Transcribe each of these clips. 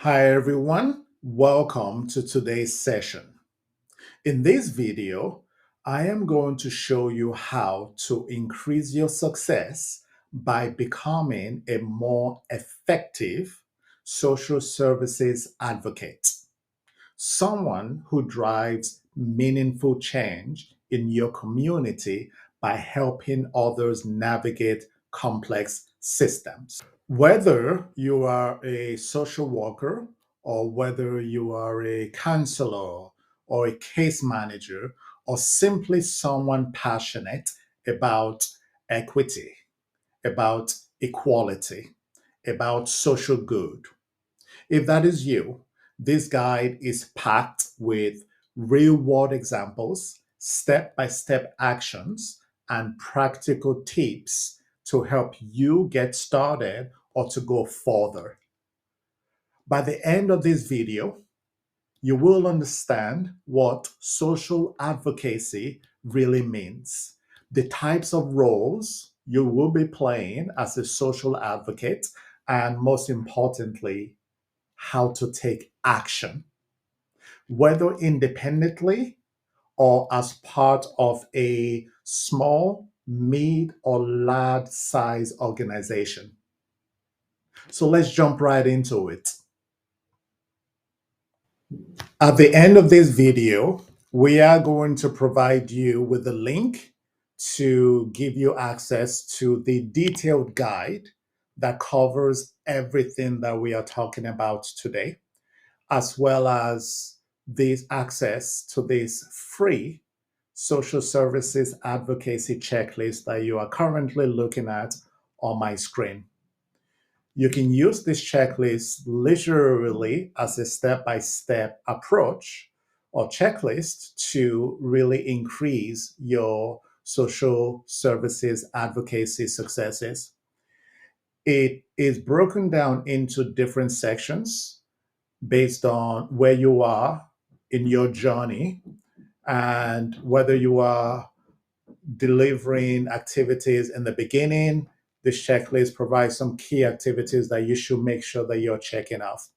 Hi everyone, welcome to today's session. In this video, I am going to show you how to increase your success by becoming a more effective social services advocate, someone who drives meaningful change in your community by helping others navigate complex systems. Whether you are a social worker or whether you are a counselor or a case manager or simply someone passionate about equity, about equality, about social good, if that is you, this guide is packed with real world examples, step by step actions, and practical tips to help you get started or to go further. By the end of this video, you will understand what social advocacy really means, the types of roles you will be playing as a social advocate, and most importantly, how to take action, whether independently or as part of a small, mid, or large size organization. So let's jump right into it. At the end of this video, we are going to provide you with a link to give you access to the detailed guide that covers everything that we are talking about today, as well as this access to this free social services advocacy checklist that you are currently looking at on my screen. You can use this checklist literally as a step-by-step approach or checklist to really increase your social services advocacy successes. It is broken down into different sections based on where you are in your journey and whether you are delivering activities in the beginning. This checklist provides some key activities that you should make sure that you're checking off.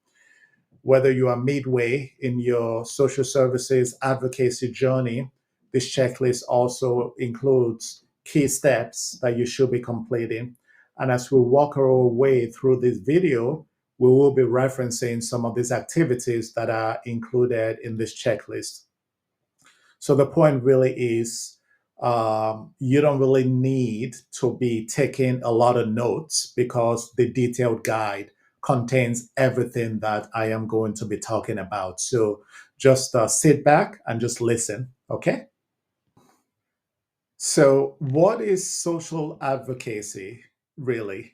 Whether you are midway in your social services advocacy journey, this checklist also includes key steps that you should be completing. And as we walk our way through this video, we will be referencing some of these activities that are included in this checklist. So the point really is you don't really need to be taking a lot of notes because the detailed guide contains everything that I am going to be talking about. So just sit back and just listen, okay? So, what is social advocacy really?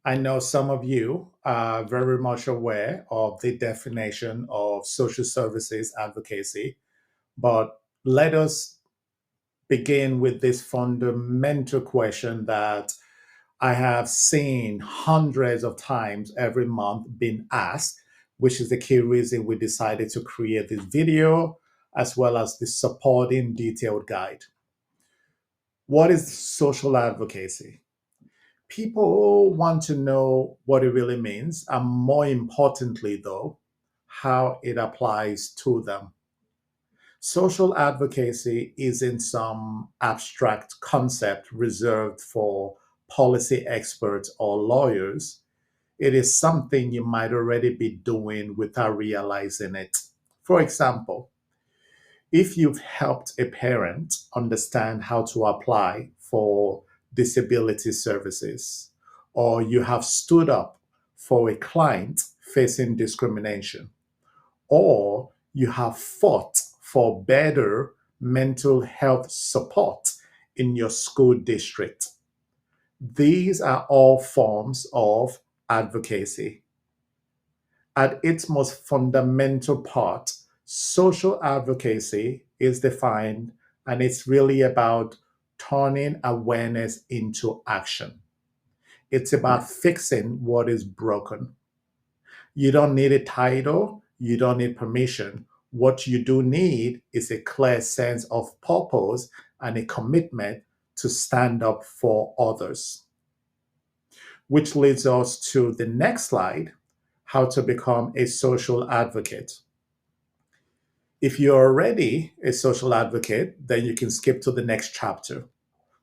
I know some of you are very much aware of the definition of social services advocacy, but let us begin with this fundamental question that I have seen hundreds of times every month being asked, which is the key reason we decided to create this video as well as the supporting detailed guide. What is social advocacy? People want to know what it really means, and more importantly, though, how it applies to them. Social advocacy isn't some abstract concept reserved for policy experts or lawyers. It is something you might already be doing without realizing it. For example, if you've helped a parent understand how to apply for disability services, or you have stood up for a client facing discrimination, or you have fought for better mental health support in your school district. These are all forms of advocacy. At its most fundamental part, social advocacy is defined, and it's really about turning awareness into action. It's about fixing what is broken. You don't need a title, you don't need permission. What you do need is a clear sense of purpose and a commitment to stand up for others. Which leads us to the next slide, how to become a social advocate. If you're already a social advocate, then you can skip to the next chapter.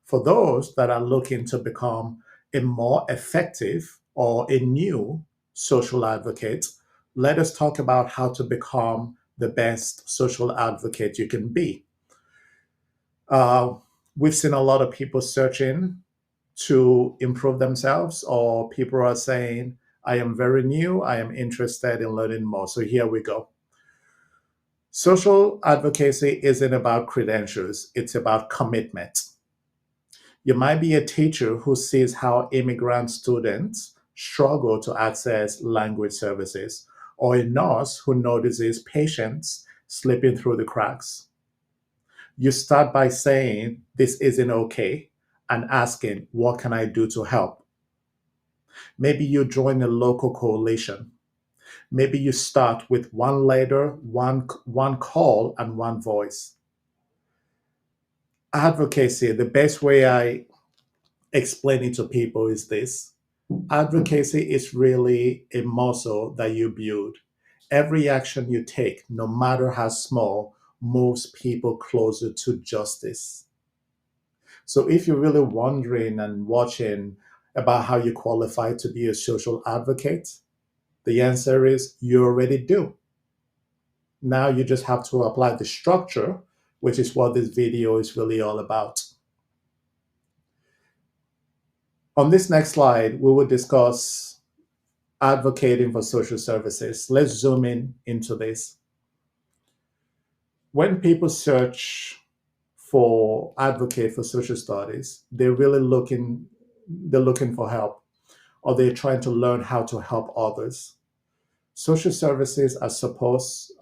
For those that are looking to become a more effective or a new social advocate, let us talk about how to become the best social advocate you can be. Uh, we've seen a lot of people searching to improve themselves, or people are saying, I am very new, I am interested in learning more. So here we go. Social advocacy isn't about credentials, it's about commitment. You might be a teacher who sees how immigrant students struggle to access language services, or a nurse who notices patients slipping through the cracks. You start by saying, this isn't okay, and asking, what can I do to help? Maybe you join a local coalition. Maybe you start with one letter, one call, and one voice. Advocacy, the best way I explain it to people is this: advocacy is really a muscle that you build. Every action you take, no matter how small, moves people closer to justice. So if you're really wondering and watching about how you qualify to be a social advocate, the answer is you already do. Now you just have to apply the structure, which is what this video is really all about. On this next slide, we will discuss advocating for social services. Let's zoom in into this. When people search for advocate for social studies, they're looking for help, or they're trying to learn how to help others. Social services are supposed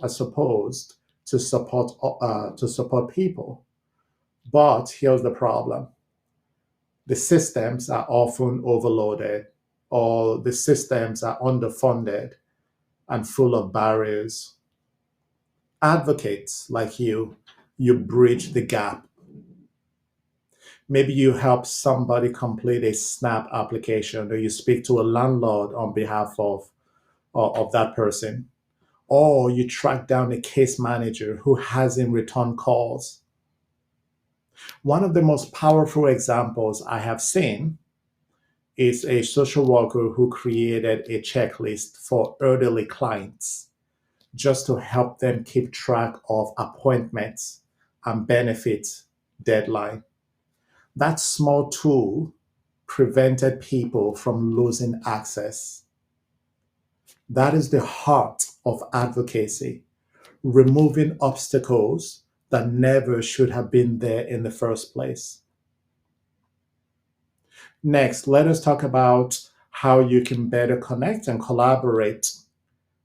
to support people, but here's the problem: the systems are often overloaded, or the systems are underfunded and full of barriers. Advocates like you bridge the gap. Maybe you help somebody complete a SNAP application, or you speak to a landlord on behalf of that person, or you track down a case manager who hasn't returned calls. One of the most powerful examples I have seen is a social worker who created a checklist for elderly clients just to help them keep track of appointments and benefits deadline. That small tool prevented people from losing access. That is the heart of advocacy: removing obstacles that never should have been there in the first place. Next, let us talk about how you can better connect and collaborate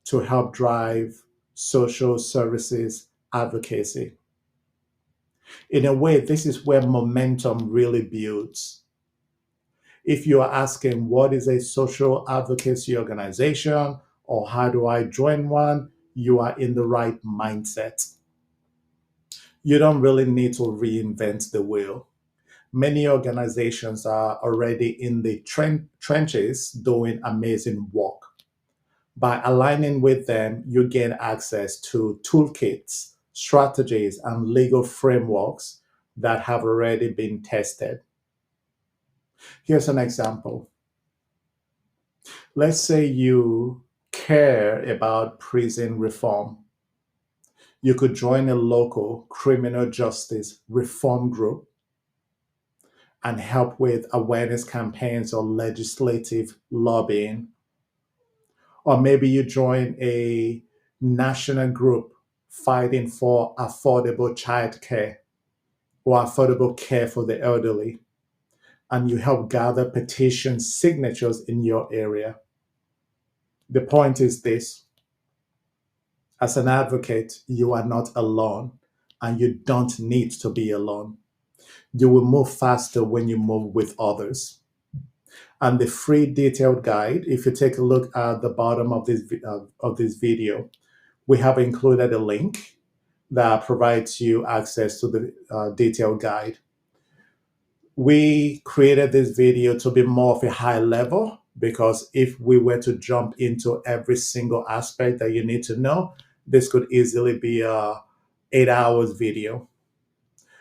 to help drive social services advocacy. In a way, this is where momentum really builds. If you are asking, what is a social advocacy organization, or how do I join one, you are in the right mindset. You don't really need to reinvent the wheel. Many organizations are already in the trenches doing amazing work. By aligning with them, you gain access to toolkits, strategies, and legal frameworks that have already been tested. Here's an example. Let's say you care about prison reform. You could join a local criminal justice reform group and help with awareness campaigns or legislative lobbying. Or maybe you join a national group fighting for affordable childcare or affordable care for the elderly, and you help gather petition signatures in your area. The point is this: as an advocate, you are not alone, and you don't need to be alone. You will move faster when you move with others. And the free detailed guide, if you take a look at the bottom of this video, we have included a link that provides you access to the detailed guide. We created this video to be more of a high level, because if we were to jump into every single aspect that you need to know, this could easily be a 8 hours video.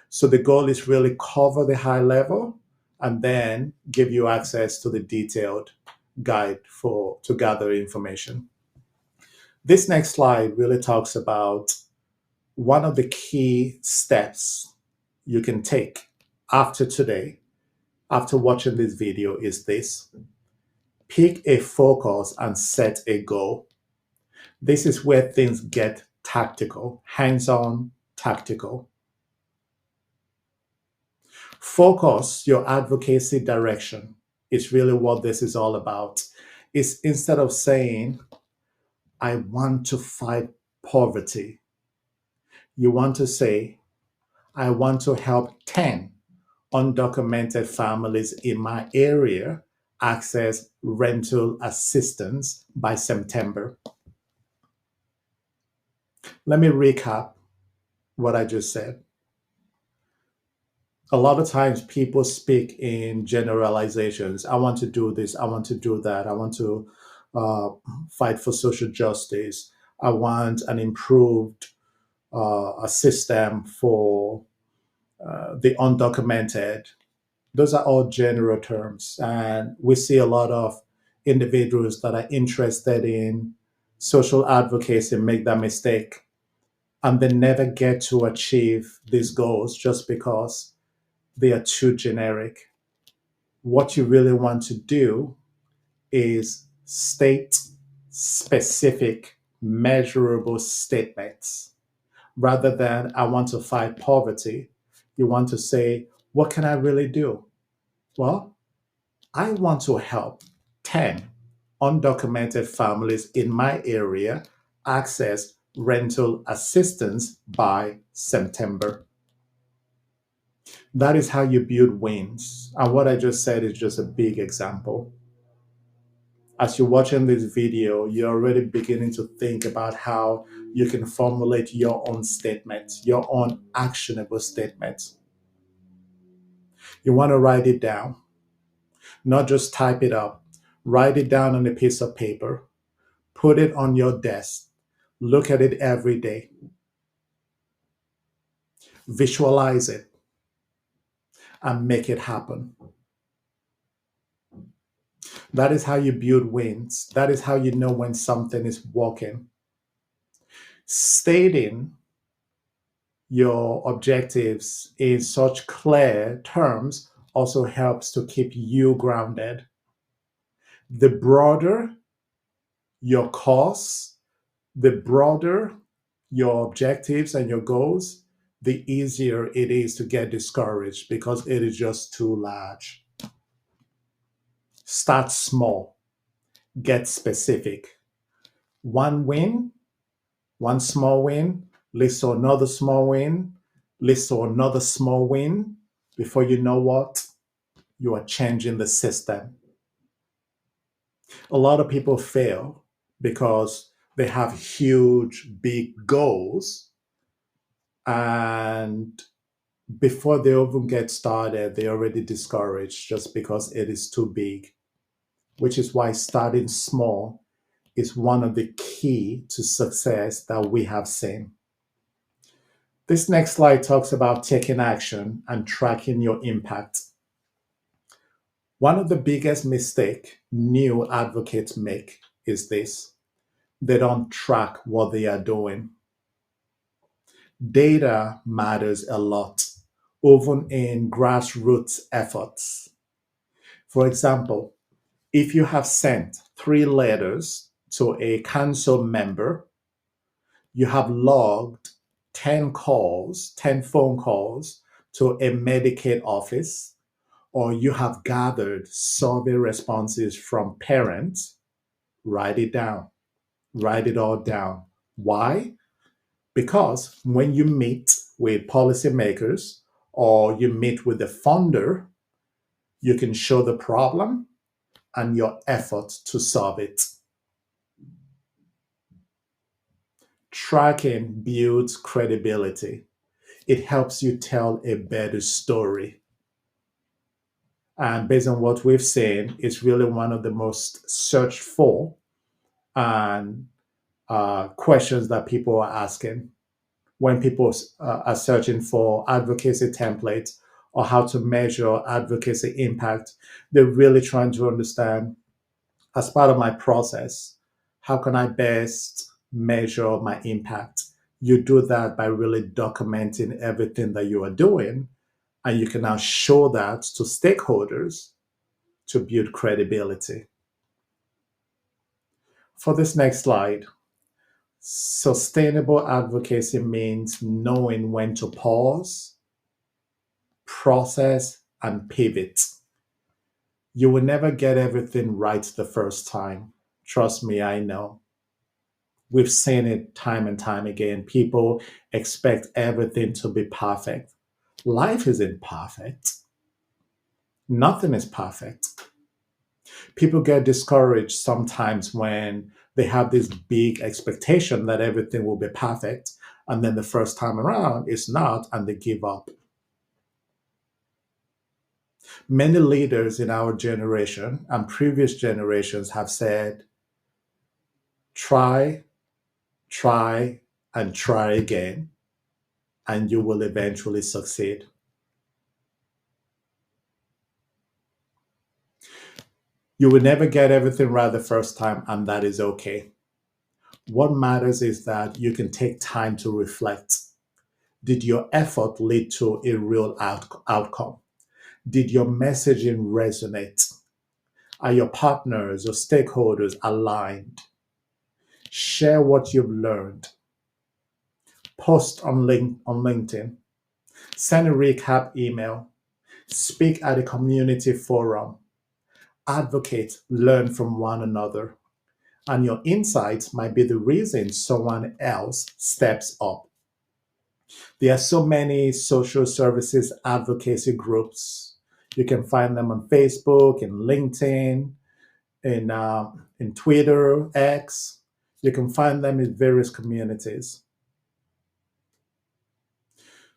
So the goal is really cover the high level and then give you access to the detailed guide for to gather information. This next slide really talks about one of the key steps you can take after today, after watching this video, is this: pick a focus and set a goal. This is where things get tactical, hands on, tactical. Focus your advocacy direction. It's really what this is all about. It's instead of saying, I want to fight poverty, you want to say, I want to help 10 undocumented families in my area access rental assistance by September. Let me recap what I just said. A lot of times people speak in generalizations. I want to do this. I want to do that. I want to uh, fight for social justice. I want an improved a system for the undocumented. Those are all general terms. And we see a lot of individuals that are interested in social advocacy make that mistake, and they never get to achieve these goals just because they are too generic. What you really want to do is state specific, measurable statements. Rather than, I want to fight poverty, you want to say, what can I really do? Well, I want to help 10 undocumented families in my area access rental assistance by September. That is how you build wins. And what I just said is just a big example. As you're watching this video, you're already beginning to think about how you can formulate your own statement, your own actionable statement. You want to write it down, not just type it up. Write it down on a piece of paper, put it on your desk, look at it every day, visualize it, and make it happen. That is how you build wins. That is how you know when something is working. Stating your objectives in such clear terms also helps to keep you grounded. The broader your cause, the broader your objectives and your goals, the easier it is to get discouraged because it is just too large. Start small, get specific. One win, one small win, leads to another small win, leads to another small win. Before you know what, you are changing the system. A lot of people fail because they have huge, big goals, and before they even get started, they're already discouraged just because it is too big, which is why starting small is one of the key to success that we have seen. This next slide talks about taking action and tracking your impact. One of the biggest mistakes new advocates make is this: they don't track what they are doing. Data matters a lot, even in grassroots efforts. For example, if you have sent 3 letters to a council member, you have logged 10 calls, 10 phone calls to a Medicaid office, or you have gathered survey responses from parents, write it down. Write it all down. Why? Because when you meet with policymakers or you meet with the funder, you can show the problem and your effort to solve it. Tracking builds credibility. It helps you tell a better story. And based on what we've seen, it's really one of the most searched for and questions that people are asking when people are searching for advocacy templates or how to measure advocacy impact. They're really trying to understand, as part of my process, how can I best measure my impact? You do that by really documenting everything that you are doing, and you can now show that to stakeholders to build credibility. For this next slide, sustainable advocacy means knowing when to pause, process, and pivot. You will never get everything right the first time. Trust me, I know. We've seen it time and time again. People expect everything to be perfect. Life isn't perfect. Nothing is perfect. People get discouraged sometimes when they have this big expectation that everything will be perfect. And then the first time around, it's not, and they give up. Many leaders in our generation and previous generations have said, try, try, and try again, and you will eventually succeed. You will never get everything right the first time, and that is okay. What matters is that you can take time to reflect. Did your effort lead to a real outcome? Did your messaging resonate? Are your partners or stakeholders aligned? Share what you've learned. Post on LinkedIn. Send a recap email. Speak at a community forum. Advocate, learn from one another. And your insights might be the reason someone else steps up. There are so many social services advocacy groups. You can find them on Facebook and LinkedIn, in Twitter, X. You can find them in various communities.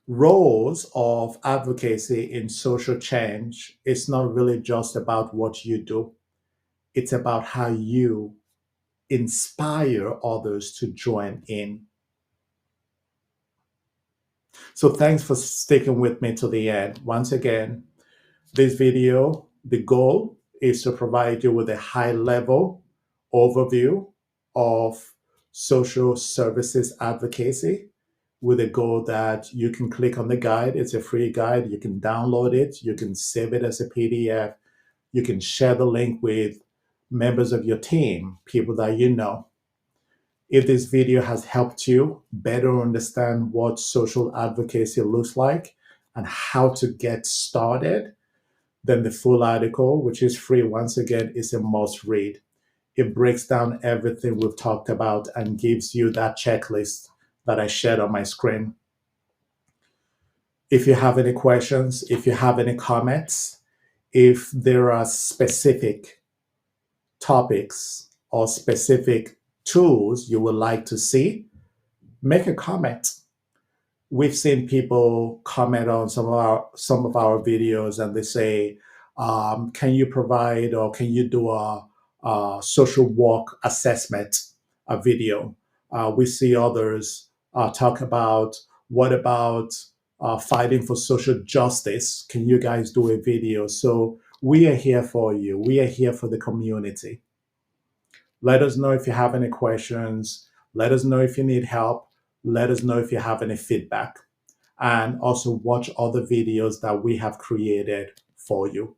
Roles of advocacy in social change is not really just about what you do. It's about how you inspire others to join in. So thanks for sticking with me to the end. Once again, this video, the goal is to provide you with a high level overview of social services advocacy, with a goal that you can click on the guide. It's a free guide. You can download it. You can save it as a PDF. You can share the link with members of your team, people that you know. If this video has helped you better understand what social advocacy looks like and how to get started, then the full article, which is free once again, is a must read. It breaks down everything we've talked about and gives you that checklist that I shared on my screen. If you have any questions, if you have any comments, if there are specific topics or specific tools you would like to see, make a comment. We've seen people comment on some of our videos, and they say, "Can you provide or can you do a social work assessment, a video?" We see others talk about, what about fighting for social justice? Can you guys do a video? So we are here for you. We are here for the community. Let us know if you have any questions. Let us know if you need help. Let us know if you have any feedback. And also watch other videos that we have created for you.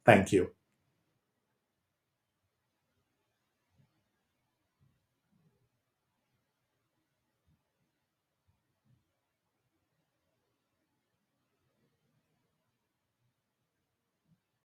Thank you.